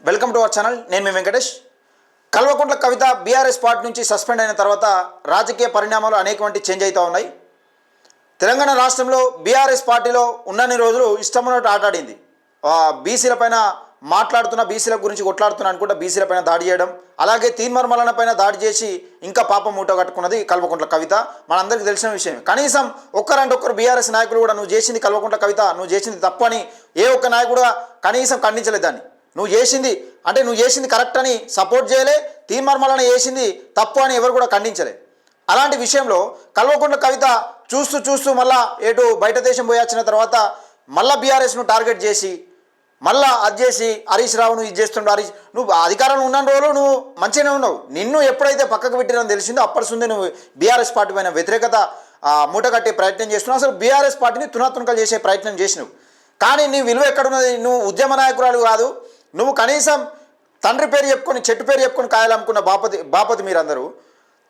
Welcome to our channel. నేను మీ Venkatesh. Kalvakuntla Kavitha BRS party నుంచి suspend అయిన తర్వాత రాజకీయ పరిణామాలు అనేకమంది చేంజ్ అవుతూ ఉన్నాయి. తెలంగాణ రాష్ట్రంలో బీఆర్ఎస్ పార్టీలో ఉన్నన్ని రోజులు ఇష్టమున్నట్టు ఆటాడింది. బీసీల పైన మాట్లాడుతున్న, బీసీల గురించి కొట్లాడుతున్నా అనుకుంటా బీసీల పైన దాడి చేయడం, అలాగే తీన్మార్మలన పైన దాడి చేసి ఇంకా పాపం మూట కట్టుకున్నది కల్వకుంట్ల కవిత. మనందరికీ తెలిసిన విషయమే. కనీసం ఒక్కరంటే ఒక్కరు బీఆర్ఎస్ నాయకులు కూడా నువ్వు చేసింది కల్వకుంట్ల కవిత, నువ్వు చేసింది తప్పు అని ఏ ఒక్క నాయకుడు కనీసం ఖండించలేదు దాన్ని. నువ్వు చేసింది కరెక్ట్ అని సపోర్ట్ చేయలే, తీన్మార్మలన చేసింది తప్పు అని ఎవరు కూడా ఖండించలే. అలాంటి విషయంలో కల్వకుంట్ల కవిత చూస్తూ మళ్ళా ఎటు బయట దేశం పోయి వచ్చిన తర్వాత మళ్ళీ బీఆర్ఎస్ను టార్గెట్ చేసి మళ్ళా అది చేసి హరీష్ రావును ఇది చేస్తుండవు. హరీష్, నువ్వు అధికారంలో ఉన్న రోజులు నువ్వు మంచిగానే ఉన్నావు. నిన్ను ఎప్పుడైతే పక్కకు పెట్టిరని తెలిసిందో అప్పటి నుండి నువ్వు బీఆర్ఎస్ పార్టీ పైన వ్యతిరేకత మూట కట్టే ప్రయత్నం చేస్తున్నావు. అసలు బీఆర్ఎస్ పార్టీని తునాతునకలు చేసే ప్రయత్నం చేసినావు. కానీ నీ విలువ ఎక్కడున్నది? నువ్వు ఉద్యమ నాయకురాలు కాదు. నువ్వు కనీసం తండ్రి పేరు చెప్పుకొని, చెట్టు పేరు చెప్పుకొని కాయాలనుకున్న బాపతి మీరందరూ.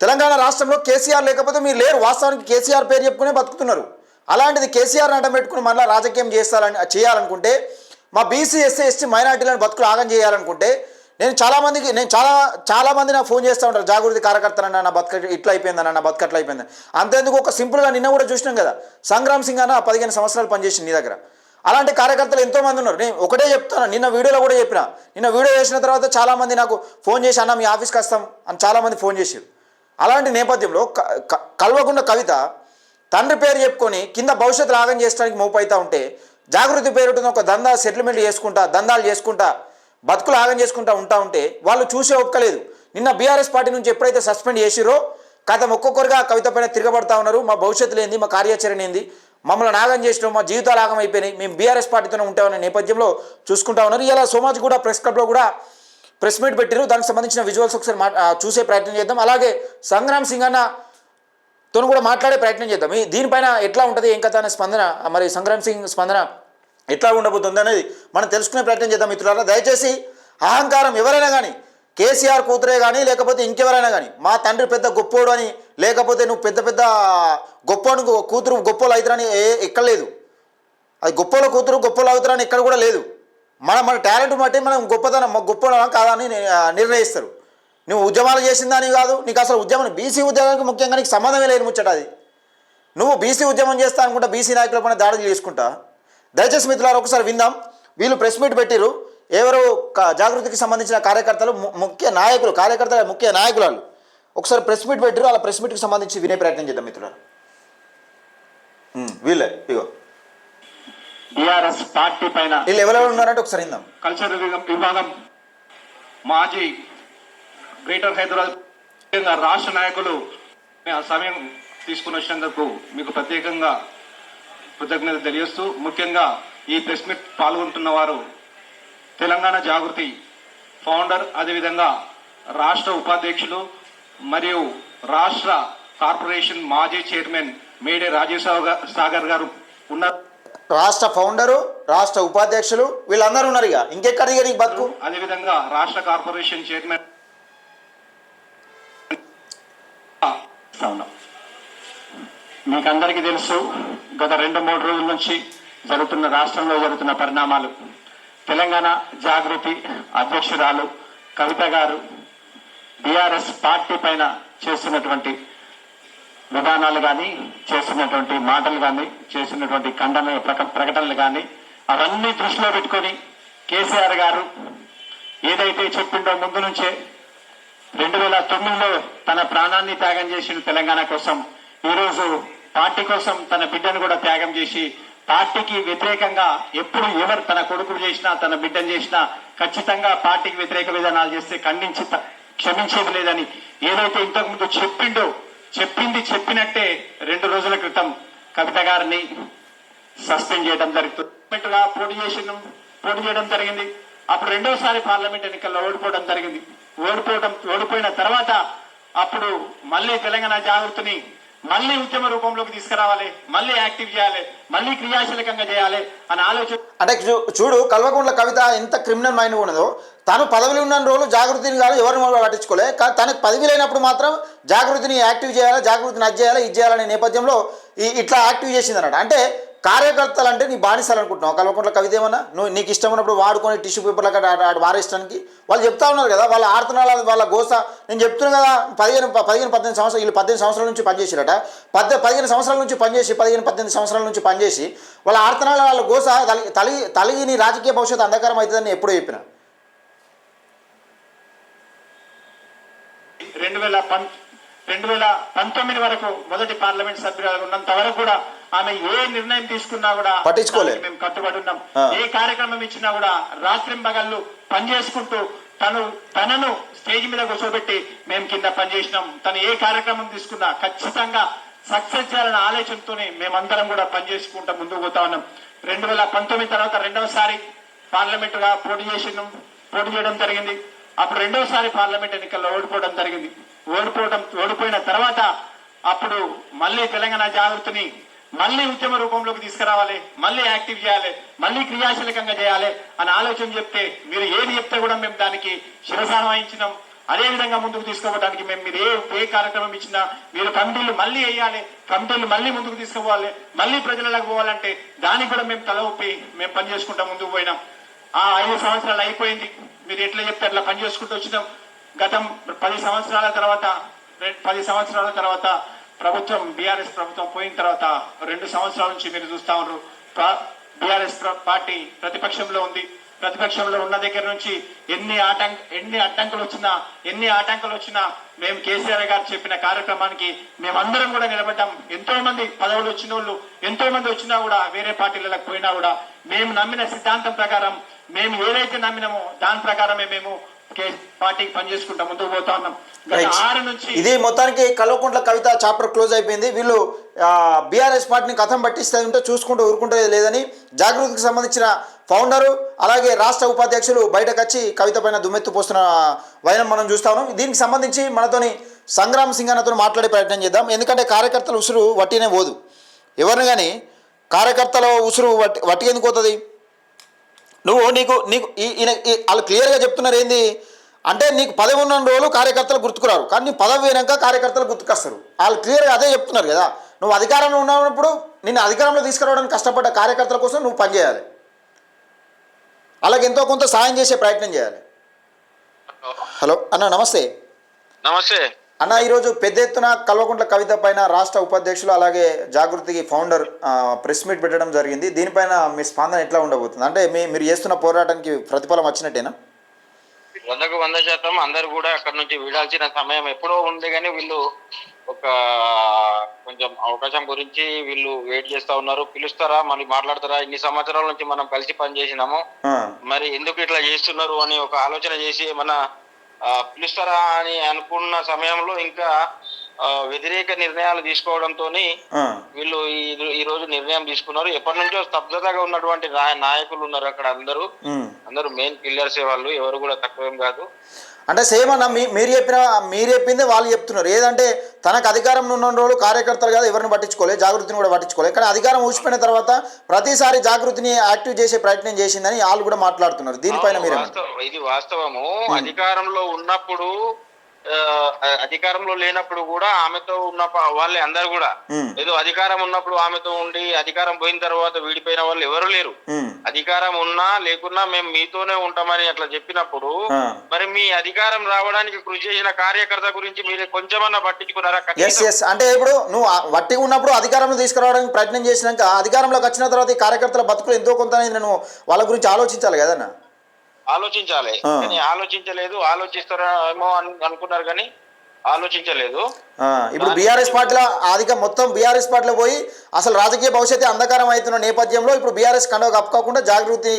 తెలంగాణ రాష్ట్రంలో కేసీఆర్ లేకపోతే మీరు లేరు. వాస్తవానికి కేసీఆర్ పేరు చెప్పుకునే బతుకుతున్నారు. అలాంటిది కేసీఆర్ అడ్డం పెట్టుకుని మళ్ళీ రాజకీయం చేయాలనుకుంటే, మా బీసీ ఎస్సీ ఎస్టీ మైనార్టీలను బతుకులు ఆగం చేయాలనుకుంటే, చాలామంది నాకు ఫోన్ చేస్తూ ఉంటారు, జాగృతి కార్యకర్తలన్న నా బతుక ఇట్లా అయిపోయిందన్న, నా బతుక అట్లా అయిపోయిందని. అంతేందుకు ఒక సింపుల్గా నిన్న కూడా చూసినాం కదా, సంగ్రామ్ సింగ్ అన్న 15 సంవత్సరాలు పనిచేసింది నీ దగ్గర. అలాంటి కార్యకర్తలు ఎంతోమంది ఉన్నారు. నేను ఒకటే చెప్తాను, నిన్న వీడియోలో కూడా చెప్పిన. నిన్న వీడియో చేసిన తర్వాత చాలామంది నాకు ఫోన్ చేసి అన్న మీ ఆఫీస్కి వస్తాం అని చాలామంది ఫోన్ చేశారు. అలాంటి నేపథ్యంలో కల్వకుంట్ల కవిత తండ్రి పేరు చెప్పుకొని కింద భవిష్యత్తు లాగం చేయడానికి మోపైతా ఉంటే, జాగృతి పేరుతో ఒక దందాలు చేసుకుంటా బతుకులు ఆగం చేసుకుంటా ఉంటే వాళ్ళు చూసే ఒప్పుకోలేదు. నిన్న బీఆర్ఎస్ పార్టీ నుంచి ఎప్పుడైతే సస్పెండ్ చేసిరో కథం ఒక్కొక్కరుగా కవిత పైన తిరగబడతా ఉన్నారు. మా భవిష్యత్తులో ఏంది, మా కార్యాచరణ ఏంది, మమ్మల్ని ఆగం చేసినాం, మా జీవితాలు ఆగం అయిపోయినాయి, మేము బీఆర్ఎస్ పార్టీతోనే ఉంటామనే నేపథ్యంలో చూసుకుంటా ఉన్నారు. ఇలా సోమాజ్ కూడా ప్రెస్ క్లబ్లో కూడా ప్రెస్ మీట్ పెట్టారు. దానికి సంబంధించిన విజువల్స్ ఒకసారి చూసే ప్రయత్నం చేద్దాం. అలాగే సంగ్రామ్ సింగ్ అన్నతో కూడా మాట్లాడే ప్రయత్నం చేద్దాం. దీనిపైన ఎట్లా ఉంటుంది, ఏం కథ అనే స్పందన, మరి సంగ్రామ్ సింగ్ స్పందన ఎట్లా ఉండబోతుంది అనేది మనం తెలుసుకునే ప్రయత్నం చేద్దాం. మిత్రులారా, దయచేసి అహంకారం ఎవరైనా కానీ, కేసీఆర్ కూతురే కానీ లేకపోతే ఇంకెవరైనా కానీ, మా తండ్రి పెద్ద గొప్పోడు అని, లేకపోతే నువ్వు పెద్ద గొప్పోడు కూతురు గొప్పోలు అవుతారని ఎక్కడ లేదు. అది గొప్పోల కూతురు గొప్పోలు అవుతారని ఎక్కడ కూడా లేదు. మన టాలెంట్ బట్టి మనం గొప్ప కాదని నిర్ణయిస్తారు. నువ్వు ఉద్యమాలు చేసిందని కాదు, నీకు అసలు ఉద్యమం బీసీ ఉద్యమానికి ముఖ్యంగా నీకు సంబంధమే లేదు ముచ్చట. అది నువ్వు బీసీ ఉద్యమం చేస్తా అనుకుంటా, బీసీ నాయకుల పైన దాడులు చేసుకుంటా. దయచేసి మిత్రులారా ఒకసారి విందాం. వీళ్ళు ప్రెస్ మీట్ పెట్టిరు. ఎవరు జాగృతికి సంబంధించిన కార్యకర్తలు, ముఖ్య నాయకులు వాళ్ళు ఒకసారి ప్రెస్ మీట్ పెట్టిరు. అలా ప్రెస్ మీట్కి సంబంధించి వినే ప్రయత్నం చేద్దాం మిత్రులారా. వీళ్ళే ఇగో బీఆర్ఎస్ పార్టీ పైన వీళ్ళు ఎవరెవరు ఉన్నారంటే ఒకసారి విందాం. కల్చర్ విభాగం మాజీ గ్రేటర్ హైదరాబాద్ రాష్ట్ర నాయకులు సమయం తీసుకుని వచ్చినందుకు మీకు ప్రత్యేకంగా కృతజ్ఞత తెలియజేస్తూ, ముఖ్యంగా ఈ ప్రెస్ మీట్ పాల్గొంటున్న వారు తెలంగాణ జాగృతి ఫౌండర్, అదేవిధంగా రాష్ట్ర ఉపాధ్యక్షులు మరియు రాష్ట్ర కార్పొరేషన్ మాజీ చైర్మన్ మేడే రాజీవ్ సాగర్ గారు ఉన్నారు. రాష్ట్ర ఫౌండరు, రాష్ట్ర ఉపాధ్యక్షులు వీళ్ళందరూ ఉన్నారు. ఇక ఇంకెక్కడ నీకు బతుకు. అదేవిధంగా రాష్ట్ర కార్పొరేషన్ చైర్మన్ మీకు అందరికీ తెలుసు, గత 2-3 రోజుల నుంచి రాష్ట్రంలో జరుగుతున్న పరిణామాలు. తెలంగాణ జాగృతి అధ్యక్షురాలు కవిత గారు బీఆర్ఎస్ పార్టీ పైన చేస్తున్నటువంటి విధానాలు కానీ, చేస్తున్నటువంటి మాటలు కానీ, చేస్తున్నటువంటి ప్రకటనలు కానీ అవన్నీ దృష్టిలో పెట్టుకొని కేసీఆర్ గారు ఏదైతే చెప్పిండో ముందు నుంచే 2009లో తన ప్రాణాన్ని త్యాగం చేసిన తెలంగాణ కోసం, ఈరోజు పార్టీ కోసం తన బిడ్డను కూడా త్యాగం చేసి, పార్టీకి వ్యతిరేకంగా ఎప్పుడు ఎవరు తన కొడుకులు చేసినా, తన బిడ్డను చేసినా ఖచ్చితంగా పార్టీకి వ్యతిరేక విధానాలు చేస్తే ఖండించి క్షమించేది లేదని ఏదైతే ఇంతకుముందు చెప్పినట్టే 2 రోజుల క్రితం కవిత గారిని సస్పెండ్ చేయడం జరుగుతుంది. పోటీ చేయడం జరిగింది. అప్పుడు 2వసారి పార్లమెంట్ ఎన్నికల్లో ఓడిపోయిన తర్వాత అప్పుడు మళ్ళీ తెలంగాణ జాగృతిని మళ్ళీ ఉద్యమ రూపంలోకి తీసుకురావాలి, మళ్ళీ యాక్టివ్ చేయాలి, మళ్ళీ క్రియాశీలకంగా చేయాలి అని ఆలోచన. అంటే చూడు, కల్వకుంట్ల కవిత ఎంత క్రిమినల్ మైండ్ ఉన్నదో. తను పదవిలో ఉన్న రోజులు జాగృతిని కాదు ఎవరిని పట్టించుకోలే. తనకు పదవి లేనప్పుడు మాత్రం జాగృతిని యాక్టివ్ చేయాలి, జాగృతిని అది చేయాలి, ఇది చేయాలనే నేపథ్యంలో ఇట్లా యాక్టివ్ చేసింది అన్నట్టు. అంటే కార్యకర్తలు అంటే నీ బానిసలు అనుకుంటున్నావు కల్వకుంట్ల కవిత ఏమన్నా నువ్వు నీకు ఇష్టం ఉన్నప్పుడు వాడుకొని టిష్యూ పేపర్లకు అటు వారేయడానికి వాళ్ళు చెప్తా ఉన్నారు కదా వాళ్ళ ఆడుతున్నారు వాళ్ళ గోస నేను చెప్తున్నాను కదా 18 సంవత్సరాలు వీళ్ళు 18 సంవత్సరాల నుంచి పనిచేసిరట 15 సంవత్సరాల నుంచి పనిచేసి 18 సంవత్సరాల నుంచి పనిచేసి వాళ్ళ ఆడుతున్నారు వాళ్ళ గోస తలిగి నీ రాజకీయ భవిష్యత్తు అంధకారం అవుతుందని ఎప్పుడూ చెప్పిన 2019 వరకు మొదటి పార్లమెంట్ సభ్యురాలు ఉన్నంత వరకు కూడా ఆమె ఏ నిర్ణయం తీసుకున్నా కూడా పట్టించుకోలేదు. మేము కట్టుబడి ఉన్నాం. ఏ కార్యక్రమం ఇచ్చినా కూడా రాత్రింబగళ్ళు పనిచేసుకుంటూ తనను స్టేజ్ మీద కూర్చోబెట్టి మేము కింద పనిచేసినాం. తను ఏ కార్యక్రమం తీసుకున్నా ఖచ్చితంగా సక్సెస్ చేయాలనే ఆలోచనతోనే మేమందరం కూడా పనిచేసుకుంటూ ముందుకు పోతా ఉన్నాం. 2019 తర్వాత రెండవసారి పార్లమెంట్ గా పోటీ చేయడం జరిగింది. అప్పుడు రెండవసారి పార్లమెంట్ ఎన్నికల్లో ఓడిపోవడం జరిగింది. ఓడిపోయిన తర్వాత అప్పుడు మళ్ళీ తెలంగాణ జాగృతిని మళ్ళీ ఉద్యమ రూపంలోకి తీసుకురావాలి, మళ్ళీ యాక్టివ్ చేయాలి, మళ్ళీ క్రియాశీలకంగా చేయాలి అని ఆలోచన చెప్తే మీరు ఏది చెప్తే కూడా మేము దానికి శిరసానం వహించినాం. అదే విధంగా ముందుకు తీసుకోవడానికి మీరు ఏ కార్యక్రమం ఇచ్చినా మీరు కమిటీలు మళ్ళీ వేయాలి, కమిటీలు మళ్ళీ ముందుకు తీసుకుపోవాలి, మళ్ళీ ప్రజలకు పోవాలంటే దానికి కూడా మేము తల ఊపి మేము పనిచేసుకుంటా ముందుకు పోయినాం. ఆ 5 సంవత్సరాలు అయిపోయింది. మీరు ఎట్లా చెప్తే అట్లా పనిచేసుకుంటూ వచ్చినాం. గతం 10 సంవత్సరాల తర్వాత ప్రభుత్వం బీఆర్ఎస్ ప్రభుత్వం పోయిన తర్వాత 2 సంవత్సరాల నుంచి మీరు చూస్తా ఉన్నారు బీఆర్ఎస్ పార్టీ ప్రతిపక్షంలో ఉంది. ప్రతిపక్షంలో ఉన్న దగ్గర నుంచి ఎన్ని ఆటంకాలు వచ్చినా మేము కేసీఆర్ గారు చెప్పిన కార్యక్రమానికి మేమందరం కూడా నిలబడ్డాం. ఎంతో మంది పదవులు వచ్చిన వాళ్ళు ఎంతో మంది వచ్చినా కూడా వేరే పార్టీలకు పోయినా కూడా మేము నమ్మిన సిద్ధాంతం ప్రకారం మేము ఏదైతే నమ్మినామో దాని ప్రకారమే మేము పార్టీకి పనిచేసుకుంటా ముందుకు పోతా ఉన్నాం. ఇది మొత్తానికి కల్వకుంట్ల కవిత చాప్టర్ క్లోజ్ అయిపోయింది. వీళ్ళు బీఆర్ఎస్ పార్టీని కథం పట్టిస్తే ఉంటే చూసుకుంటూ ఊరుకుంటే లేదని జాగృతికి సంబంధించిన ఫౌండరు అలాగే రాష్ట్ర ఉపాధ్యక్షులు బయటకు వచ్చి కవిత పైన దుమ్మెత్తు పోస్తున్న వైనం మనం చూస్తా ఉన్నాం. దీనికి సంబంధించి మనతోని సంగ్రామ్ సింగ్ అన్నతో మాట్లాడే ప్రయత్నం చేద్దాం. ఎందుకంటే కార్యకర్తల ఉసురు వట్టినే పోదు. ఎవరిని కానీ కార్యకర్తల ఉసురు వట్టి ఎందుకు పోతుంది? నీకు వాళ్ళు క్లియర్గా చెప్తున్నారు ఏంది అంటే నీకు పదవి ఉన్న రోజులు కార్యకర్తలు గుర్తుకురారు, కానీ నీ పదవి పోయినాక కార్యకర్తలు గుర్తుకొస్తారు. వాళ్ళు క్లియర్గా అదే చెప్తున్నారు కదా. నువ్వు అధికారంలో ఉన్నప్పుడు నిన్ను అధికారంలో తీసుకురావడానికి కష్టపడ్డ కార్యకర్తల కోసం నువ్వు పనిచేయాలి, అలాగే ఎంతో కొంత సాయం చేసే ప్రయత్నం చేయాలి. హలో అన్న, నమస్తే. నమస్తే అన్న, ఈరోజు పెద్ద ఎత్తున కల్వకుంట్ల కవిత పైన రాష్ట్ర ఉపాధ్యక్షులు అలాగే జాగృతికి ఫౌండర్ ప్రెస్ మీట్ పెట్టడం జరిగింది. దీనిపైన మీ స్పందన ఎట్లా ఉండబోతుంది? అంటే మీరు చేస్తున్న పోరాటానికి ప్రతిఫలం వచ్చినట్టేనా? 100% అందరు కూడా అక్కడ నుంచి వీడాల్సిన సమయం ఎప్పుడో ఉంది, కానీ వీళ్ళు ఒక కొంచెం అవకాశం గురించి వీళ్ళు వెయిట్ చేస్తా ఉన్నారు. పిలుస్తారా, మళ్ళీ మాట్లాడతారా, ఇన్ని సంవత్సరాల నుంచి మనం కలిసి పనిచేసినాము, మరి ఎందుకు ఇట్లా చేస్తున్నారు అని ఒక ఆలోచన చేసి ఏమన్నా పిలుస్తారా అని అనుకున్న సమయంలో ఇంకా వ్యతిరేక నిర్ణయాలు తీసుకోవడంతో వీళ్ళు ఈ రోజు నిర్ణయం తీసుకున్నారు. ఎప్పటి నుంచో స్తబ్దతగా ఉన్నటువంటి నాయకులు ఉన్నారు అక్కడ. అందరూ మెయిన్ పిల్లర్సే వాళ్ళు, ఎవరు కూడా తక్కువేం కాదు. అంటే సేమ్ అన్న, మీరు చెప్పిందే వాళ్ళు చెప్తున్నారు. ఏదంటే తనకు అధికారంలో ఉన్న రోజులు కార్యకర్తలు కాదు ఎవరిని పట్టించుకోలేదు, జాగృతిని కూడా పట్టించుకోలేదు. కానీ అధికారం ఊసిపోయిన తర్వాత ప్రతిసారి జాగృతిని యాక్టివ్ చేసే ప్రయత్నం చేసిందని వాళ్ళు కూడా మాట్లాడుతున్నారు. దీనిపైన మీరు? ఇది వాస్తవము. అధికారంలో ఉన్నప్పుడు, అధికారంలో లేనప్పుడు కూడా ఆమెతో ఉన్న వాళ్ళే అందరు కూడా. ఏదో అధికారం ఉన్నప్పుడు ఆమెతో ఉండి అధికారం పోయిన తర్వాత వీడిపోయిన వాళ్ళు ఎవరు లేరు. అధికారం ఉన్నా లేకున్నా మేము మీతోనే ఉంటామని అట్లా చెప్పినప్పుడు మరి మీ అధికారం రావడానికి కృషి చేసిన కార్యకర్త గురించి మీరు కొంచెమన్నా పట్టించుకున్నారా? అంటే ఇప్పుడు నువ్వు వట్టిగా ఉన్నప్పుడు అధికారంలో తీసుకురావడానికి ప్రయత్నం చేసినాక అధికారంలోకి వచ్చిన తర్వాత ఈ కార్యకర్తల బతుకులు ఎంతో కొంత నేను వాళ్ళ గురించి ఆలోచించాలి కదన్నా. ఆలోచించాలి, కానీ ఆలోచించలేదు. ఆలోచిస్తారేమో అనుకున్నారు కానీ ఆలోచించలేదు. ఇప్పుడు బీఆర్ఎస్ పార్టీలో మొత్తం బీఆర్ఎస్ పార్టీలో పోయి అసలు రాజకీయ భవిష్యత్తు అంధకారం అవుతున్న నేపథ్యంలో ఇప్పుడు బీఆర్ఎస్ కండవ కప్పుకోకుండా జాగృతి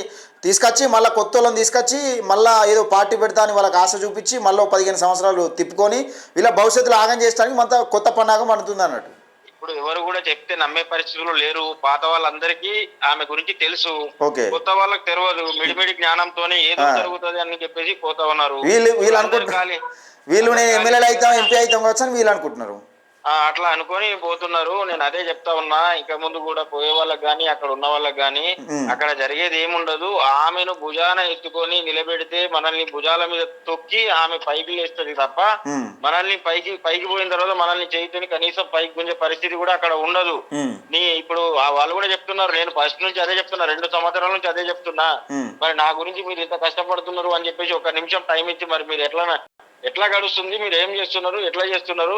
తీసుకొచ్చి మళ్ళీ కొత్త వాళ్ళని తీసుకొచ్చి మళ్ళీ ఏదో పార్టీ పెడతా అని వాళ్ళకి ఆశ చూపించి మళ్ళీ 15 సంవత్సరాలు తిప్పుకొని వీళ్ళ భవిష్యత్తులో ఆగం చేయడానికి మొత్తం కొత్త పన్నాగం అనుతుంది అన్నట్టు. ఇప్పుడు ఎవరు కూడా చెప్తే నమ్మే పరిస్థితులు లేరు. పాత వాళ్ళందరికీ ఆమె గురించి తెలుసు, కొత్త వాళ్ళకి తెలియదు. మిడిమిడి జ్ఞానంతోనే ఏదో జరుగుతుంది అని చెప్పేసి పోతా ఉన్నారు. వీళ్ళు నేను ఎమ్మెల్యేలు అవుతాం ఎంపీ అవుతాం కావచ్చు అని వీళ్ళు అనుకుంటున్నారు. అట్లా అనుకొని పోతున్నారు. నేను అదే చెప్తా ఉన్నా, ఇంకా ముందు కూడా పోయే వాళ్ళకి గానీ అక్కడ ఉన్న వాళ్ళకి గానీ అక్కడ జరిగేది ఏముండదు. ఆమెను భుజాన ఎత్తుకొని నిలబెడితే మనల్ని భుజాల మీద తొక్కి ఆమె పైకి లేస్తుంది తప్ప మనల్ని పైకి పోయిన తర్వాత మనల్ని చేయితోని కనీసం పైకి గుంజే పరిస్థితి కూడా అక్కడ ఉండదు. ఇప్పుడు వాళ్ళు కూడా చెప్తున్నారు, నేను ఫస్ట్ నుంచి అదే చెప్తున్నా, 2 సంవత్సరాల నుంచి అదే చెప్తున్నా. మరి నా గురించి మీరు ఇంత కష్టపడుతున్నారు అని చెప్పేసి 1 నిమిషం టైం ఇచ్చి మరి మీరు ఎట్లా గడుస్తుంది, మీరు ఏం చేస్తున్నారు, ఎట్లా చేస్తున్నారు,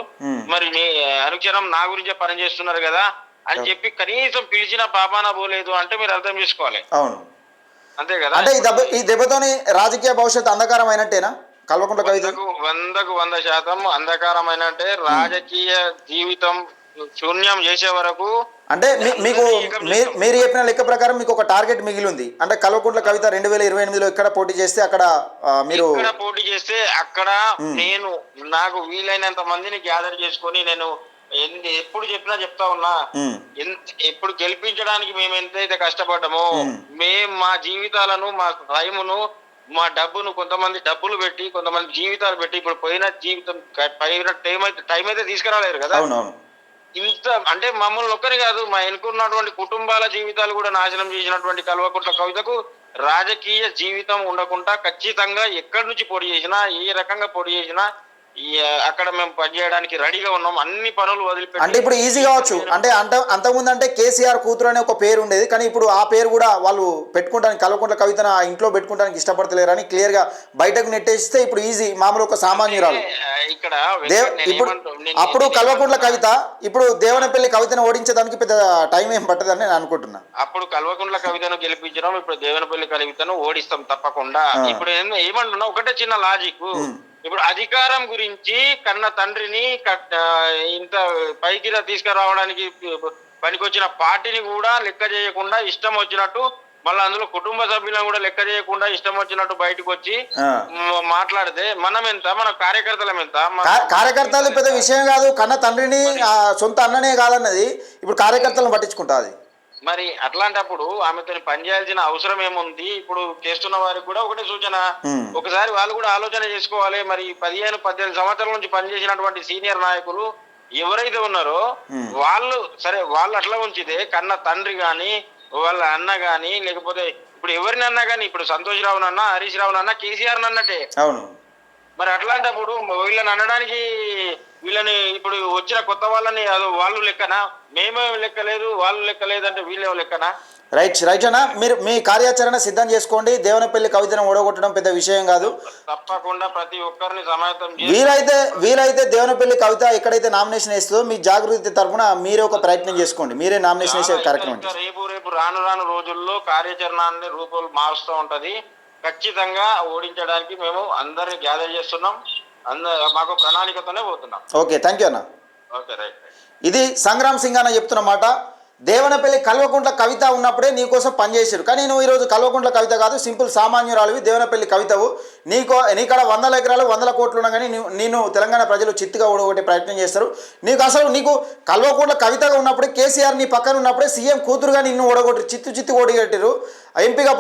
మరి మీ అనుక్షణం నా గురించే పని చేస్తున్నారు కదా అని చెప్పి కనీసం పిలిచిన పాపాన పోలేదు అంటే మీరు అర్థం చేసుకోవాలి. అవును, అంతే కదా. అంటే ఈ దెబ్బతోని రాజకీయ భవిష్యత్తు అంధకారం అయినట్టేనా? కల్వకుంట్ల కవిత 100% అంధకారమైనట్టే. రాజకీయ జీవితం శూన్యం చేసే వరకు అంటే మీకు మీరు చెప్పిన లెక్క ప్రకారం మీకు ఒక టార్గెట్ మిగిలి ఉంది. అంటే కల్వకుంట్ల కవిత 2028లో ఎక్కడ పోటీ చేస్తే అక్కడ మీరు పోటీ చేస్తే అక్కడ నేను నాకు వీలైనంత మందిని గ్యాదర్ చేసుకొని నేను ఎప్పుడు చెప్పినా చెప్తా ఉన్నా, ఎప్పుడు గెలిపించడానికి మేము ఎంతైతే కష్టపడ్డామో మేము మా జీవితాలను, మా టైమును, మా డబ్బును, కొంతమంది డబ్బులు పెట్టి, కొంతమంది జీవితాలు పెట్టి, ఇప్పుడు పోయిన జీవితం టైం అయితే తీసుకురాలేరు కదా. ఇంత అంటే మమ్మల్ని ఒక్కరి కాదు, మా ఎన్నుకున్నటువంటి కుటుంబాల జీవితాలు కూడా నాశనం చేసినటువంటి కల్వకుంట్ల కవితకు రాజకీయ జీవితం ఉండకుండా ఖచ్చితంగా ఎక్కడి నుంచి పోటీ చేసినా, ఏ రకంగా పోటీ చేసినా అక్కడ మేము పనిచేయడానికి రెడీగా ఉన్నాం. అన్ని పనులు వదిలిపెట్టి అంటే ఇప్పుడు ఈజీ కావచ్చు. అంటే అంతకుముందు అంటే కేసీఆర్ కూతురు అనే ఒక పేరు ఉండేది, కానీ ఇప్పుడు ఆ పేరు కూడా వాళ్ళు పెట్టుకుంటానికి, కల్వకుంట్ల కవితను ఆ ఇంట్లో పెట్టుకుంటానికి ఇష్టపడతలేరు అని క్లియర్ గా బయటకు నెట్టేస్తే ఇప్పుడు ఈజీ మామూలు ఒక సామాన్యురాలు. ఇక్కడ ఇప్పుడు అప్పుడు కల్వకుంట్ల కవిత, ఇప్పుడు దేవనపల్లి కవితను ఓడించడానికి పెద్ద టైం ఏం పట్టదని నేను అనుకుంటున్నా. అప్పుడు కల్వకుంట్ల కవితను గెలిపించడం, ఇప్పుడు దేవనపల్లి కవితను ఓడిస్తాం తప్పకుండా. ఇప్పుడు ఏమంటున్నా, ఒకటే చిన్న లాజిక్, ఇప్పుడు అధికారం గురించి కన్న తండ్రిని ఇంత పైకి తీసుకురావడానికి పనికొచ్చిన పార్టీని కూడా లెక్క చేయకుండా ఇష్టం వచ్చినట్టు, మళ్ళీ అందులో కుటుంబ సభ్యులను కూడా లెక్క చేయకుండా ఇష్టం వచ్చినట్టు బయటకు వచ్చి మాట్లాడితే మనం ఎంత, మన కార్యకర్తలం ఎంత? కార్యకర్తలు పెద్ద విషయం కాదు, కన్న తండ్రిని సొంత అన్ననే కాదన్నది ఇప్పుడు కార్యకర్తలను పట్టించుకుంటుంది. మరి అట్లాంటప్పుడు ఆమెతో పనిచేయాల్సిన అవసరం ఏముంది? ఇప్పుడు చేస్తున్న వారికి కూడా ఒకటే సూచన, ఒకసారి వాళ్ళు కూడా ఆలోచన చేసుకోవాలి. మరి 15-18 సంవత్సరాల నుంచి పనిచేసినటువంటి సీనియర్ నాయకులు ఎవరైతే ఉన్నారో వాళ్ళు అట్లా ఉంచితే కన్న తండ్రి గాని, వాళ్ళ అన్న గాని, లేకపోతే ఇప్పుడు ఎవరిని అన్నా గానీ, ఇప్పుడు సంతోష్ రావునన్నా, హరీష్ రావునన్నా కేసీఆర్ అన్నట్టే. అవును, మరి అట్లాంటప్పుడు వీళ్ళని అనడానికి, వీళ్ళని ఇప్పుడు వచ్చిన కొత్త వాళ్ళని వాళ్ళు లెక్కనా? మేమే లెక్కలేదు, వాళ్ళు లెక్కలేదు అంటే వీళ్ళే లెక్కనా? రైట్ అన్న, మీరు మీ కార్యాచరణ సిద్ధం చేసుకోండి. దేవనపల్లి కవితను ఓడగొట్టడం పెద్ద విషయం కాదు, తప్పకుండా ప్రతి ఒక్కరిని సమాయత్తం. వీలైతే దేవనపల్లి కవిత ఎక్కడైతే నామినేషన్ వేస్తుందో మీ జాగృతి తరఫున మీరే ఒక ప్రయత్నం చేసుకోండి, మీరే నామినేషన్ వేసే కార్యక్రమం. రేపు రాను రోజుల్లో కార్యాచరణ రూపాలు మారుస్తూ ఉంటది. ఖచ్చితంగా ఓడించడానికి మేము అందరిని గ్యాదర్ చేస్తున్నాం, మాకు ప్రణాళికతోనే పోతున్నాం. ఓకే, థ్యాంక్ యూ అన్న. Okay, right. ఇది సంగ్రామ్ సింగ్ అన్న చెప్తున్న మాట. దేవనపల్లి కల్వకుంట్ల కవిత ఉన్నప్పుడే నీకోసం పనిచేసారు, కానీ నువ్వు ఈరోజు కల్వకుంట్ల కవిత కాదు, సింపుల్ సామాన్యురాలివి, దేవనపల్లి కవితవు. నీకాడ 100 ఎకరాలు 100 కోట్లు ఉన్నా కానీ నేను తెలంగాణ ప్రజలు చిత్తుగా ఓడగొట్టే ప్రయత్నం చేస్తారు. నీకు కల్వకుంట్ల కవితగా ఉన్నప్పుడే, కేసీఆర్ నీ పక్కన ఉన్నప్పుడే సీఎం కూతురుగా నిన్ను ఓడగొట్టి చిత్తు ఓడగొట్టారు. ఎంపీగా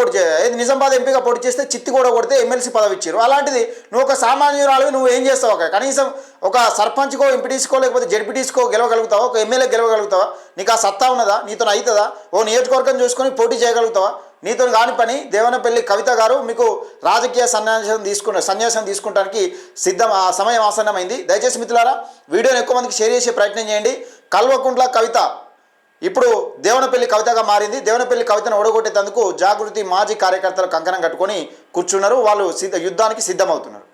నిజామాబాద్ ఎంపీగా పోటీ చేస్తే చిత్తి కూడా కొడితే ఎమ్మెల్సీ పదవి ఇచ్చారు. అలాంటిది నువ్వు ఒక సామాన్యురాలివి, నువ్వు ఏం చేస్తావు? కనీసం ఒక సర్పంచ్కో, ఎంపీటీసీకో, లేకపోతే జెడ్పీటీసీకో గెలవగలుగుతావా? ఒక ఎమ్మెల్యే గెలవగలుగుతావా? నీకు ఆ సత్తా ఉన్నదా? నీతో అవుతుందా? ఓ నియోజకవర్గం చూసుకొని పోటీ చేయగలుగుతావా? నీతో కాని పని. దేవనపల్లి కవిత గారు మీకు రాజకీయ సన్యాసం తీసుకుంటానికి సమయం ఆసన్నమైంది. దయచేసి మిత్రులారా వీడియోని ఎక్కువ మందికి షేర్ చేసే ప్రయత్నం చేయండి. కల్వకుంట్ల కవిత ఇప్పుడు దేవనపల్లి కవితగా మారింది. దేవనపల్లి కవితను ఓడగొట్టేందుకు జాగృతి మాజీ కార్యకర్తలు కంకణం కట్టుకొని కూర్చున్నారు. వాళ్ళు యుద్ధానికి సిద్ధమవుతున్నారు.